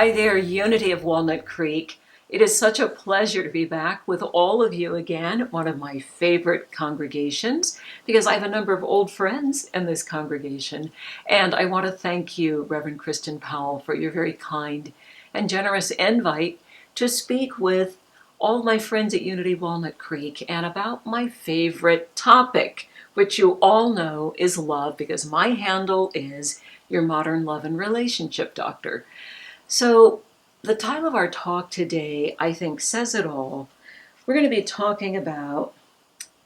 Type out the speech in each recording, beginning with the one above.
Hi there, Unity of Walnut Creek. It is such a pleasure to be back with all of you again, one of my favorite congregations, because I have a number of old friends in this congregation. And I want to thank you, Reverend Kristen Powell, for your very kind and generous invite to speak with all my friends at Unity Walnut Creek and about my favorite topic, which you all know is love, because my handle is Your Modern Love and Relationship Doctor. So the title of our talk today, I think, says it all. We're going to be talking about,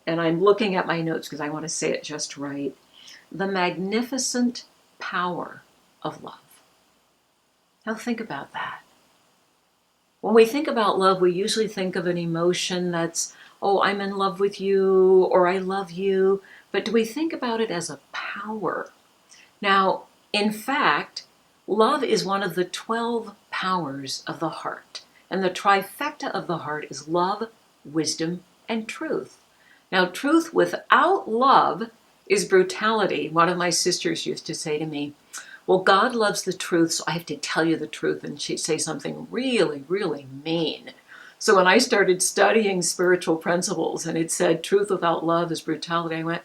and I'm looking at my notes because I want to say it just right, the magnificent power of love. Now think about that. When we think about love, we usually think of an emotion that's, oh, I'm in love with you, or I love you. But do we think about it as a power? Now, in fact, love is one of the 12 powers of the heart. And the trifecta of the heart is love, wisdom, and truth. Now, truth without love is brutality. One of my sisters used to say to me, well, God loves the truth, so I have to tell you the truth. And she'd say something really, really mean. So when I started studying spiritual principles and it said truth without love is brutality, I went,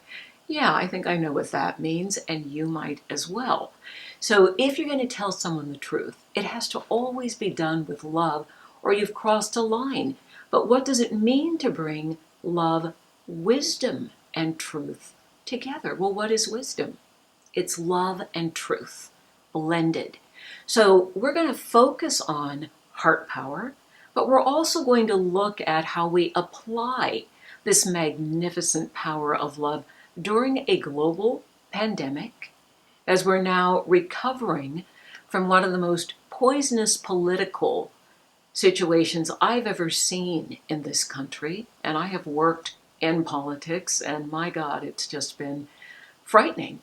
yeah, I think I know what that means, and you might as well. So if you're going to tell someone the truth, it has to always be done with love, or you've crossed a line. But what does it mean to bring love, wisdom, and truth together? Well, what is wisdom? It's love and truth blended. So we're going to focus on heart power, but we're also going to look at how we apply this magnificent power of love during a global pandemic, as we're now recovering from one of the most poisonous political situations I've ever seen in this country. And I have worked in politics, and my God, it's just been frightening.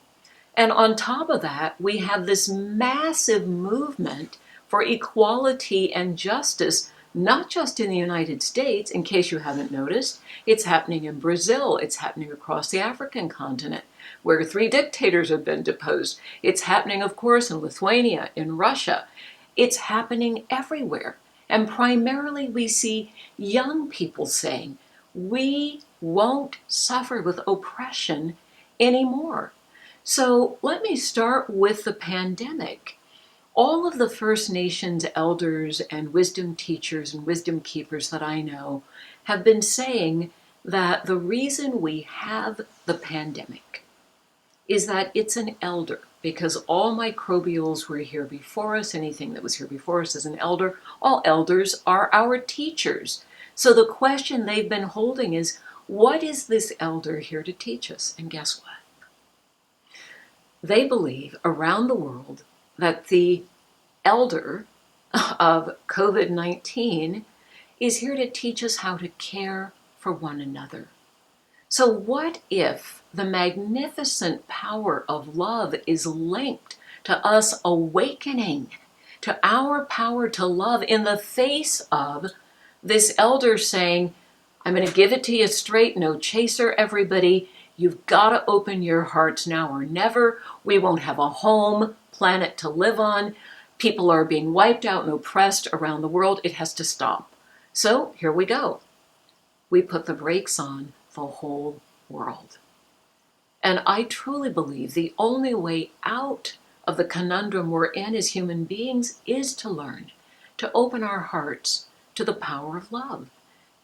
And on top of that, we have this massive movement for equality and justice, not just in the United States, in case you haven't noticed. It's happening in Brazil. It's happening across the African continent, where 3 dictators have been deposed. It's happening, of course, in Lithuania, in Russia. It's happening everywhere. And primarily we see young people saying, we won't suffer with oppression anymore. So let me start with the pandemic. All of the First Nations elders and wisdom teachers and wisdom keepers that I know have been saying that the reason we have the pandemic is that it's an elder, because all microbials were here before us. Anything that was here before us is an elder. All elders are our teachers. So the question they've been holding is, what is this elder here to teach us? And guess what? They believe around the world that the elder of COVID-19 is here to teach us how to care for one another. So what if the magnificent power of love is linked to us awakening to our power to love in the face of this elder saying, I'm going to give it to you straight, no chaser, everybody. You've got to open your hearts now or never. We won't have a home planet to live on. People are being wiped out and oppressed around the world. It has to stop. So here we go. We put the brakes on the whole world. And I truly believe the only way out of the conundrum we're in as human beings is to learn to open our hearts to the power of love.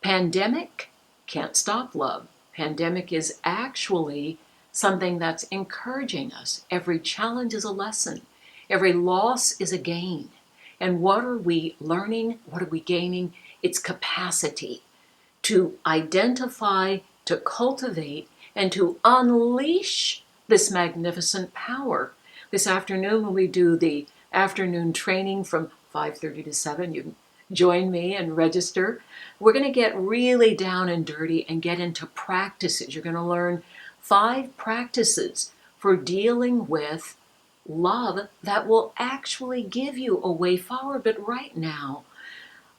Pandemic can't stop love. Pandemic is actually something that's encouraging us. Every challenge is a lesson. Every loss is a gain. And what are we learning? What are we gaining? It's capacity to identify, to cultivate, and to unleash this magnificent power. This afternoon, when we do the afternoon training from 5:30 to 7, you can join me and register. We're going to get really down and dirty and get into practices. You're going to learn 5 practices for dealing with love that will actually give you a way forward. But right now,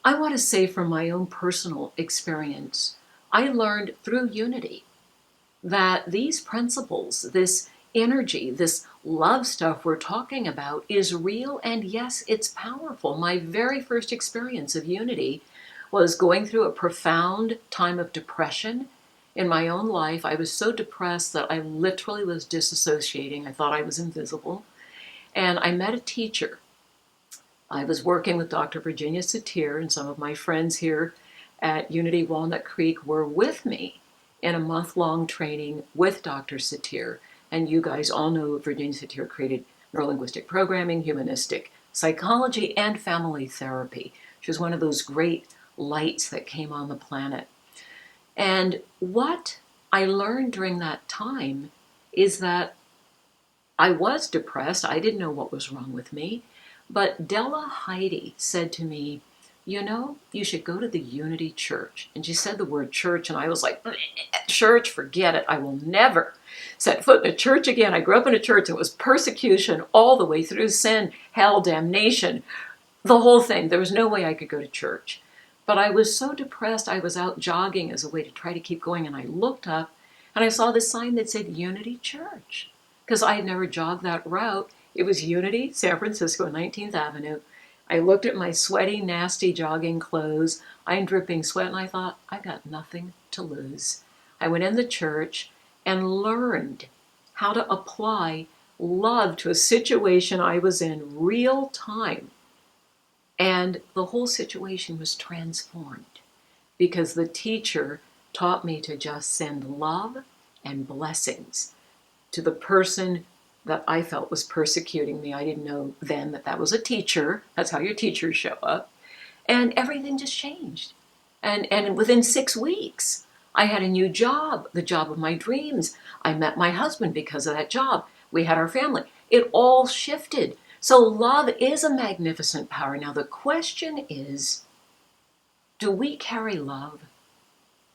I want to say from my own personal experience, I learned through Unity that these principles, this energy, this love stuff we're talking about is real, and yes, it's powerful. My very first experience of unity was going through a profound time of depression in my own life. I was so depressed that I literally was disassociating. I thought I was invisible. And I met a teacher. I was working with Dr. Virginia Satir, and some of my friends here at Unity Walnut Creek were with me in a month-long training with Dr. Satir. And you guys all know Virginia Satir created neurolinguistic programming, humanistic psychology, and family therapy. She was one of those great lights that came on the planet. And what I learned during that time is that I was depressed. I didn't know what was wrong with me. But Della Heidi said to me, you know, you should go to the Unity Church. And she said the word church, and I was like, church, forget it. I will never set foot in a church again. I grew up in a church. It was persecution all the way through, sin, hell, damnation, the whole thing. There was no way I could go to church. But I was so depressed, I was out jogging as a way to try to keep going, and I looked up, and I saw this sign that said Unity Church, because I had never jogged that route. It was Unity, San Francisco, 19th Avenue. I looked at my sweaty, nasty jogging clothes. I'm dripping sweat, and I thought, I got nothing to lose. I went in the church and learned how to apply love to a situation I was in real time. And the whole situation was transformed because the teacher taught me to just send love and blessings to the person that I felt was persecuting me. I didn't know then that that was a teacher. That's how your teachers show up. And everything just changed. And within 6 weeks, I had a new job, the job of my dreams. I met my husband because of that job. We had our family. It all shifted. So love is a magnificent power. Now the question is, do we carry love,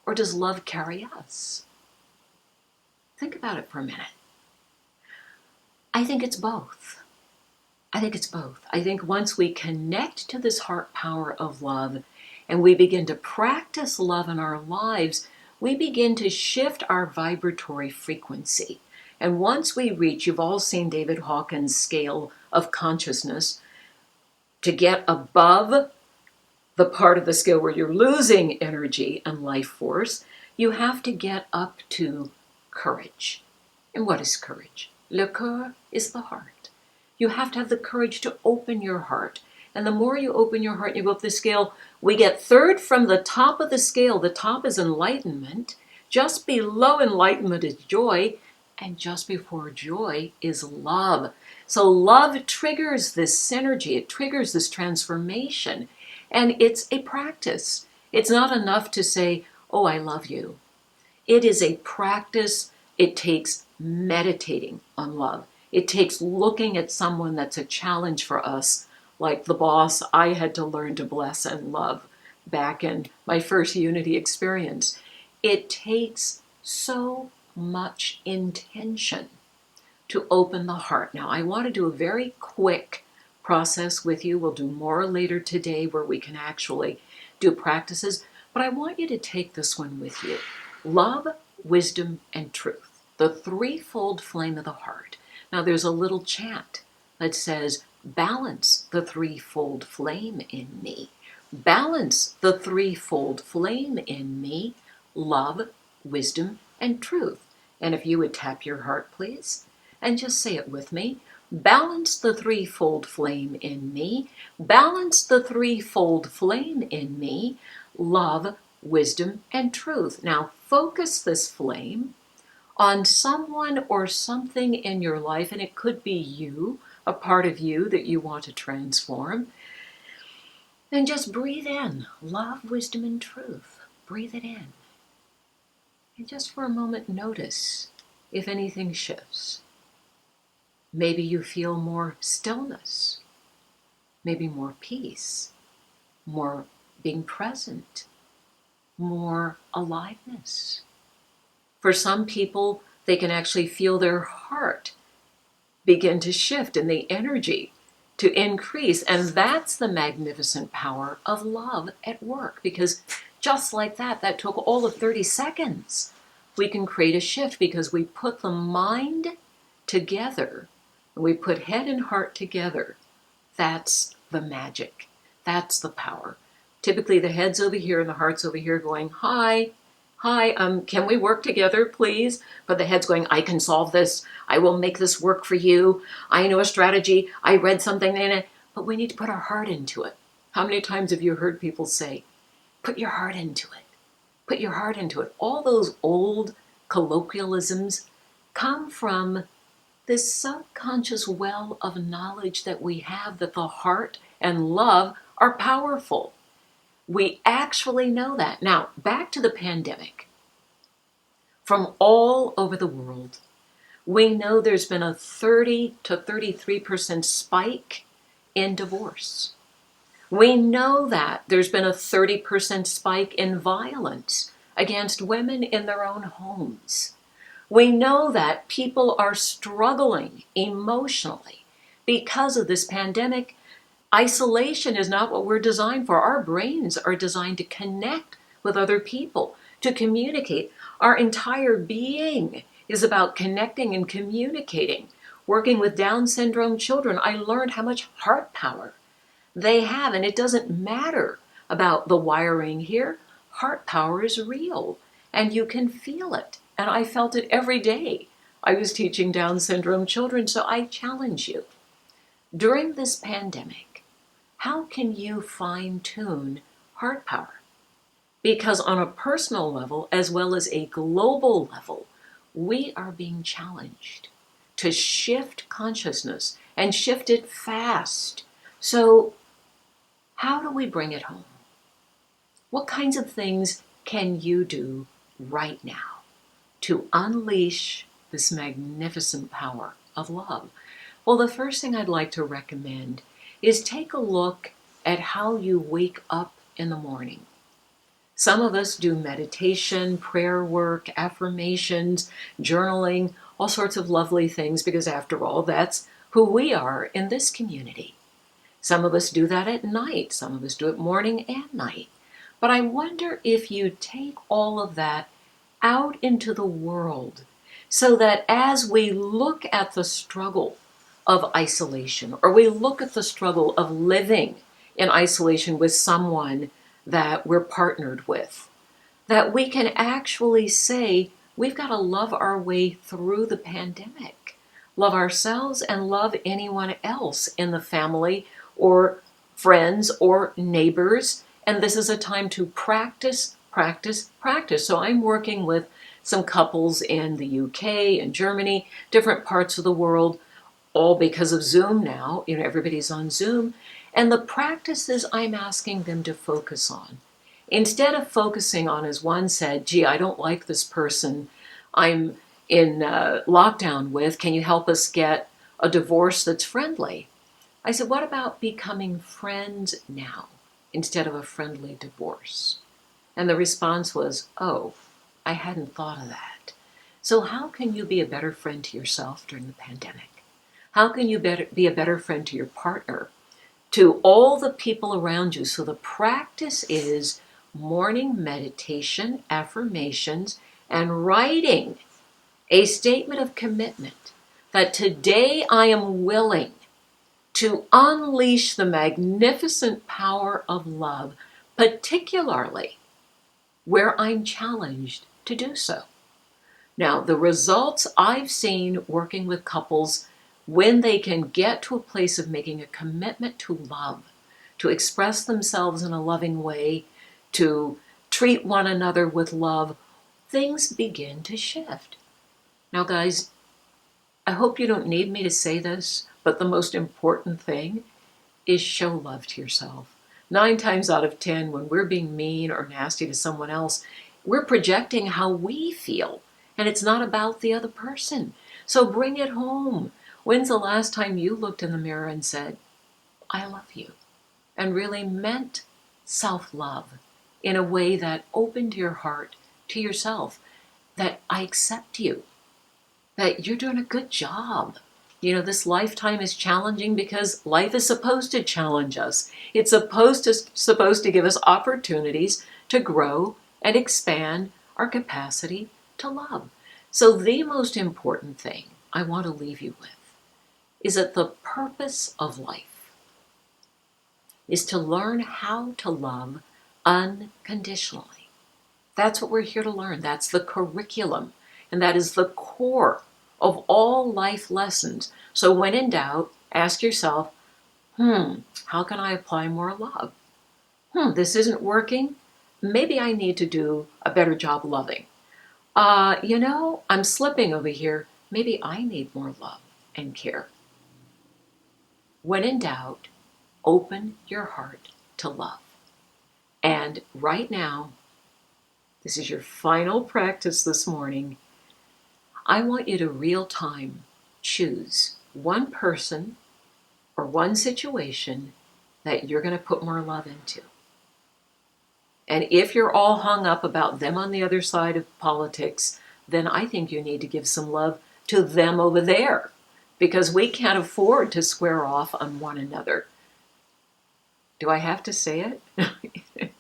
or does love carry us? Think about it for a minute. I think it's both. I think once we connect to this heart power of love and we begin to practice love in our lives, we begin to shift our vibratory frequency. And once we reach, you've all seen David Hawkins' scale of consciousness, to get above the part of the scale where you're losing energy and life force, you have to get up to courage. And what is courage? Le cœur is the heart. You have to have the courage to open your heart. And the more you open your heart and you go up the scale, we get third from the top of the scale. The top is enlightenment. Just below enlightenment is joy. And just before joy is love. So love triggers this synergy. It triggers this transformation. And it's a practice. It's not enough to say, oh, I love you. It is a practice. It takes meditating on love. It takes looking at someone that's a challenge for us, like the boss I had to learn to bless and love back in my first Unity experience. It takes so much intention to open the heart. Now, I want to do a very quick process with you. We'll do more later today where we can actually do practices, but I want you to take this one with you. Love, wisdom, and truth. The threefold flame of the heart. Now there's a little chant that says, balance the threefold flame in me. Balance the threefold flame in me. Love, wisdom, and truth. And if you would tap your heart, please, and just say it with me. Balance the threefold flame in me. Balance the threefold flame in me. Love, wisdom, and truth. Now focus this flame on someone or something in your life, and it could be you, a part of you that you want to transform. And just breathe in love, wisdom, and truth. Breathe it in. And just for a moment, notice if anything shifts. Maybe you feel more stillness, maybe more peace, more being present, more aliveness. For some people, they can actually feel their heart begin to shift and the energy to increase. And that's the magnificent power of love at work, because just like that, that took all of 30 seconds. We can create a shift because we put the mind together and we put head and heart together, that's the magic. That's the power. Typically the head's over here and the heart's over here going, hi, can we work together, please? But the head's going, I can solve this. I will make this work for you. I know a strategy. I read something in it. But we need to put our heart into it. How many times have you heard people say, put your heart into it? Put your heart into it. All those old colloquialisms come from this subconscious well of knowledge that we have that the heart and love are powerful. We actually know that. Now, back to the pandemic. From all over the world, we know there's been a 30 to 33% spike in divorce. We know that there's been a 30% spike in violence against women in their own homes. We know that people are struggling emotionally because of this pandemic. Isolation is not what we're designed for. Our brains are designed to connect with other people, to communicate. Our entire being is about connecting and communicating. Working with Down syndrome children, I learned how much heart power they have, and it doesn't matter about the wiring here. Heart power is real, and you can feel it. And I felt it every day. I was teaching Down syndrome children, so I challenge you. During this pandemic, how can you fine-tune heart power? Because on a personal level, as well as a global level, we are being challenged to shift consciousness and shift it fast. So how do we bring it home? What kinds of things can you do right now to unleash this magnificent power of love? Well, the first thing I'd like to recommend is take a look at how you wake up in the morning. Some of us do meditation, prayer work, affirmations, journaling, all sorts of lovely things, because after all, that's who we are in this community. Some of us do that at night. Some of us do it morning and night. But I wonder if you take all of that out into the world so that as we look at the struggle of isolation, or we look at the struggle of living in isolation with someone that we're partnered with, that we can actually say, we've got to love our way through the pandemic. Love ourselves and love anyone else in the family or friends or neighbors. And this is a time to practice, practice, practice. So I'm working with some couples in the UK and Germany, different parts of the world, all because of Zoom now. Everybody's on Zoom. And the practices I'm asking them to focus on, instead of focusing on, as one said, gee, I don't like this person I'm in lockdown with, can you help us get a divorce that's friendly? I said, what about becoming friends now instead of a friendly divorce? And the response was, oh, I hadn't thought of that. So how can you be a better friend to yourself during the pandemic? How can you be a better friend to your partner, to all the people around you? So the practice is morning meditation, affirmations, and writing a statement of commitment that today I am willing to unleash the magnificent power of love, particularly where I'm challenged to do so. Now, the results I've seen working with couples when they can get to a place of making a commitment to love, to express themselves in a loving way, to treat one another with love, things begin to shift. Now, guys, I hope you don't need me to say this, but the most important thing is show love to yourself. 9 times out of 10, when we're being mean or nasty to someone else, we're projecting how we feel, and it's not about the other person. So bring it home. When's the last time you looked in the mirror and said, I love you, and really meant self-love in a way that opened your heart to yourself, that I accept you, that you're doing a good job. This lifetime is challenging because life is supposed to challenge us. It's supposed to give us opportunities to grow and expand our capacity to love. So the most important thing I want to leave you with is that the purpose of life is to learn how to love unconditionally. That's what we're here to learn. That's the curriculum. And that is the core of all life lessons. So when in doubt, ask yourself, how can I apply more love? This isn't working. Maybe I need to do a better job loving. I'm slipping over here. Maybe I need more love and care. When in doubt, open your heart to love. And right now, this is your final practice this morning. I want you to real time choose one person or one situation that you're going to put more love into. And if you're all hung up about them on the other side of politics, then I think you need to give some love to them over there, because we can't afford to square off on one another. Do I have to say it?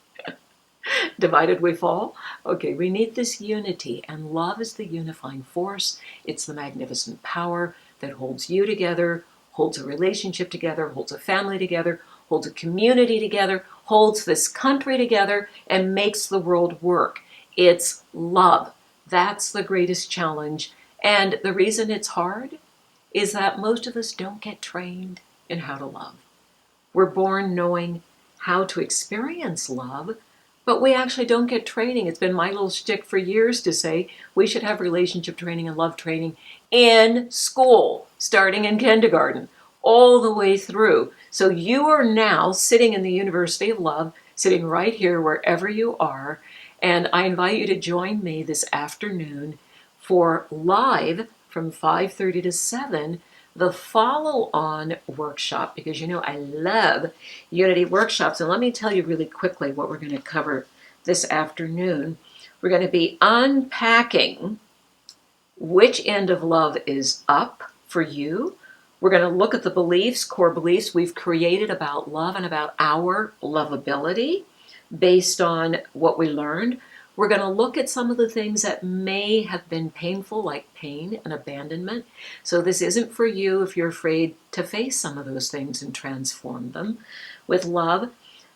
Divided we fall? Okay, we need this unity, and love is the unifying force. It's the magnificent power that holds you together, holds a relationship together, holds a family together, holds a community together, holds this country together, and makes the world work. It's love. That's the greatest challenge. And the reason it's hard is that most of us don't get trained in how to love. We're born knowing how to experience love, but we actually don't get training. It's been my little shtick for years to say we should have relationship training and love training in school, starting in kindergarten, all the way through. So you are now sitting in the University of Love, sitting right here wherever you are, and I invite you to join me this afternoon for live from 5:30 to 7, the follow-on workshop, because I love Unity workshops. And let me tell you really quickly what we're going to cover this afternoon. We're going to be unpacking which end of love is up for you. We're going to look at the beliefs, core beliefs we've created about love and about our lovability based on what we learned. We're going to look at some of the things that may have been painful, like pain and abandonment. So this isn't for you if you're afraid to face some of those things and transform them with love.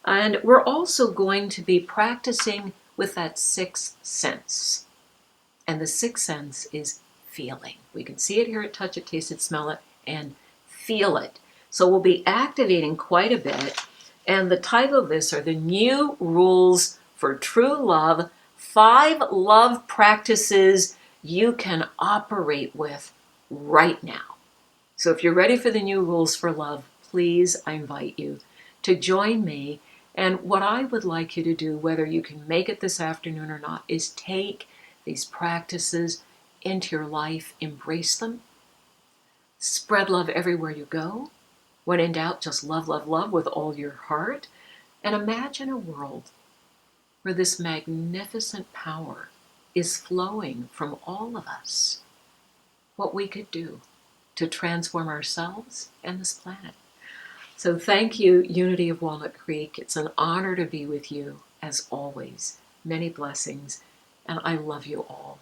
And we're also going to be practicing with that sixth sense. And the sixth sense is feeling. We can see it, hear it, touch it, taste it, smell it, and feel it. So we'll be activating quite a bit. And the title of this are the new rules for true love, 5 love practices you can operate with right now. So if you're ready for the new rules for love, please, I invite you to join me. And what I would like you to do, whether you can make it this afternoon or not, is take these practices into your life, embrace them, spread love everywhere you go. When in doubt, just love, love, love with all your heart. And imagine a world where this magnificent power is flowing from all of us. What we could do to transform ourselves and this planet. So thank you, Unity of Walnut Creek. It's an honor to be with you, as always. Many blessings, and I love you all.